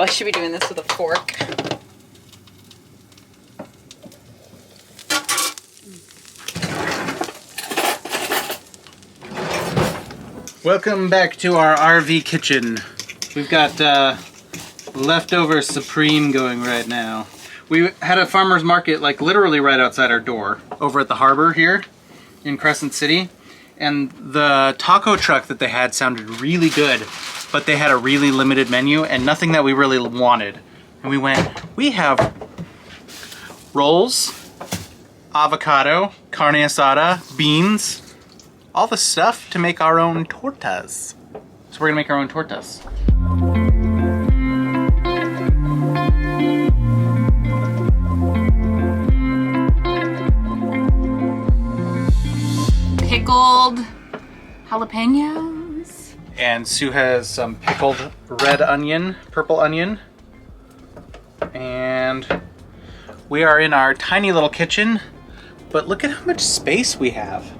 probably should be doing this with a fork. Welcome back to our RV kitchen. We've got leftover Supreme going right now. We had a farmer's market like literally right outside our door over at the harbor here in Crescent City. And the taco truck that they had sounded really good, but they had a really limited menu and nothing that we really wanted. And we went, we have rolls, avocado, carne asada, beans, all the stuff to make our own tortas. So we're gonna make our own tortas. Pickled jalapenos. And Sue has some pickled red onion, purple onion. And we are in our tiny little kitchen, but look at how much space we have.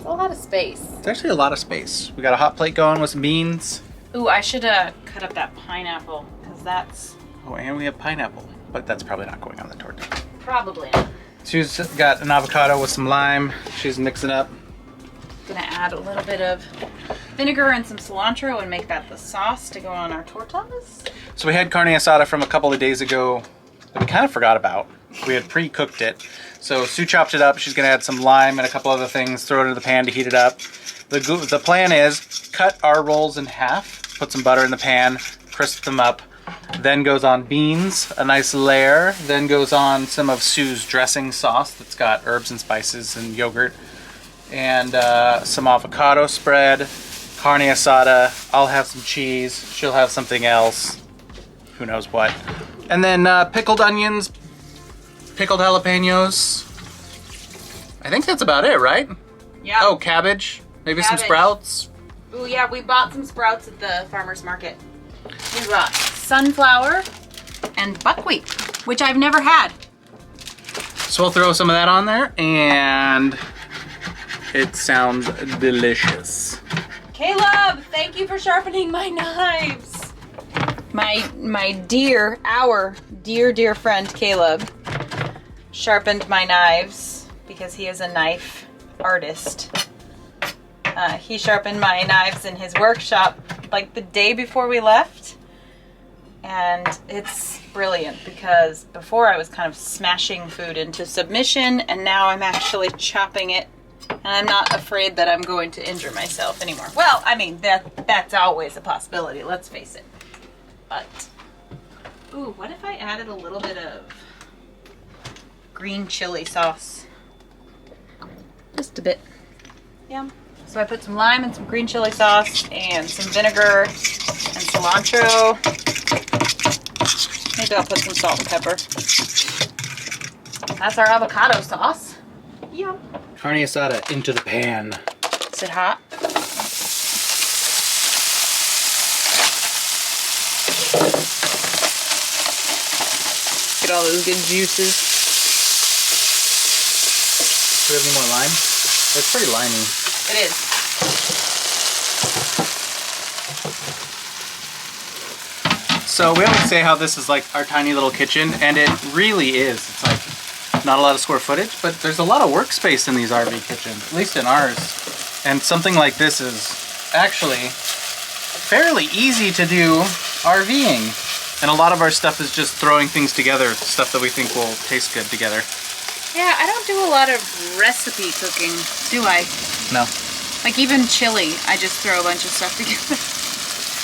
A lot of space. It's actually a lot of space. We got a hot plate going with some beans. Ooh, I should cut up that pineapple, because that's... Oh, and we have pineapple, but that's probably not going on the torta. Probably not. Sue's got an avocado with some lime. She's mixing up. Gonna add a little bit of vinegar and some cilantro and make that the sauce to go on our tortas. So we had carne asada from a couple of days ago that we kind of forgot about. We had pre-cooked it. So Sue chopped it up. She's gonna add some lime and a couple other things, throw it into the pan to heat it up. The plan is cut our rolls in half, put some butter in the pan, crisp them up, then goes on beans, a nice layer, then goes on some of Sue's dressing sauce that's got herbs and spices and yogurt, and some avocado spread, carne asada. I'll have some cheese, she'll have something else, who knows what. And then pickled onions, pickled jalapenos. I think that's about it, right? Yeah. Oh, cabbage, maybe some sprouts. Ooh, yeah, we bought some sprouts at the farmer's market. We bought sunflower and buckwheat, which I've never had. So we'll throw some of that on there, and it sounds delicious. Caleb, thank you for sharpening my knives. Our dear friend Caleb sharpened my knives because he is a knife artist. He sharpened my knives in his workshop like the day before we left. And it's brilliant because before I was kind of smashing food into submission, and now I'm actually chopping it, and I'm not afraid that I'm going to injure myself anymore. Well, I mean, that's always a possibility, let's face it. But, ooh, what if I added a little bit of green chili sauce? Just a bit. Yeah. So I put some lime and some green chili sauce and some vinegar and cilantro. Maybe I'll put some salt and pepper. That's our avocado sauce. Yum. Carne asada into the pan. Is it hot? Get all those good juices. Do we have any more lime? It's pretty limey. It is. So we always say how this is like our tiny little kitchen, and it really is. It's like not a lot of square footage, but there's a lot of workspace in these RV kitchens, at least in ours. And something like this is actually fairly easy to do RVing. And a lot of our stuff is just throwing things together, stuff that we think will taste good together. Yeah, I don't do a lot of recipe cooking, do I? No. Like even chili, I just throw a bunch of stuff together.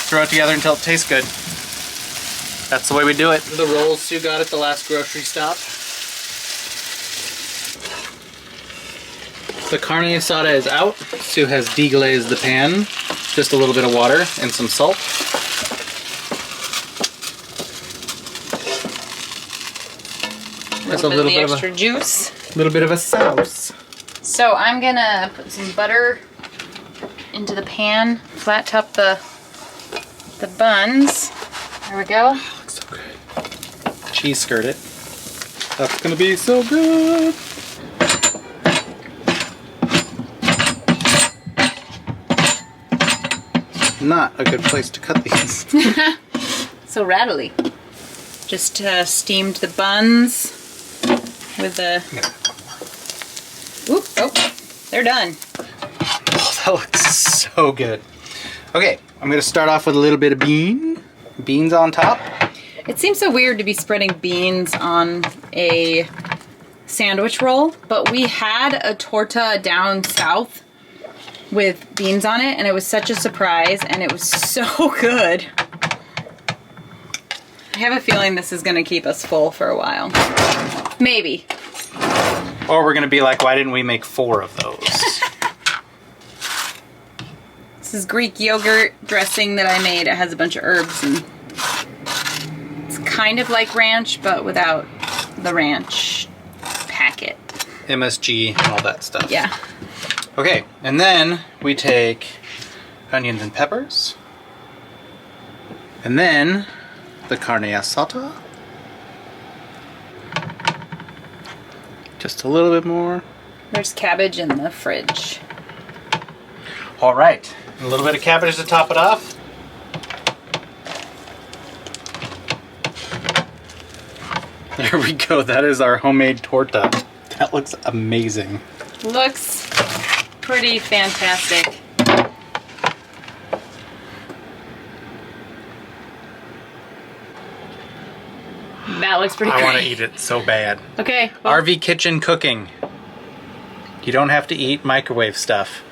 Throw it together until it tastes good. That's the way we do it. The rolls Sue got at the last grocery stop. The carne asada is out. Sue has deglazed the pan. Just a little bit of water and some salt. There's a little bit of extra juice. A little bit of a sauce. So I'm gonna put some butter into the pan, flat top the buns. There we go. Looks so good. Cheese skirt it. That's gonna be so good. Not a good place to cut these. So rattly. Just steamed the buns with the... Oop, oh, they're done. That looks so good. Okay, I'm gonna start off with a little bit of beans on top. It seems so weird to be spreading beans on a sandwich roll, but we had a torta down south with beans on it, and it was such a surprise, and it was so good. I have a feeling this is gonna keep us full for a while. Maybe. Or we're gonna be like, why didn't we make 4 of those? This is Greek yogurt dressing that I made. It has a bunch of herbs, and it's kind of like ranch, but without the ranch packet. MSG and all that stuff. Yeah. Okay, and then we take onions and peppers. And then the carne asada. Just a little bit more. There's cabbage in the fridge. All right, a little bit of cabbage to top it off. There we go, that is our homemade torta. That looks amazing. Looks pretty fantastic. That looks pretty I great. want to eat it so bad. Okay. Well, RV kitchen cooking. You don't have to eat microwave stuff.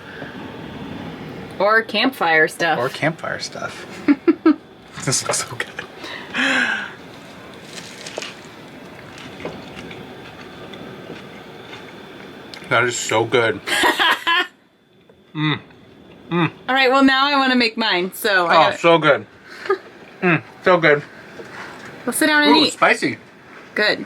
or campfire stuff. Or campfire stuff. This looks so good. That is so good. All right, well now I want to make mine, so Oh, so good. So good. we'll sit down and Ooh, eat. spicy. Good.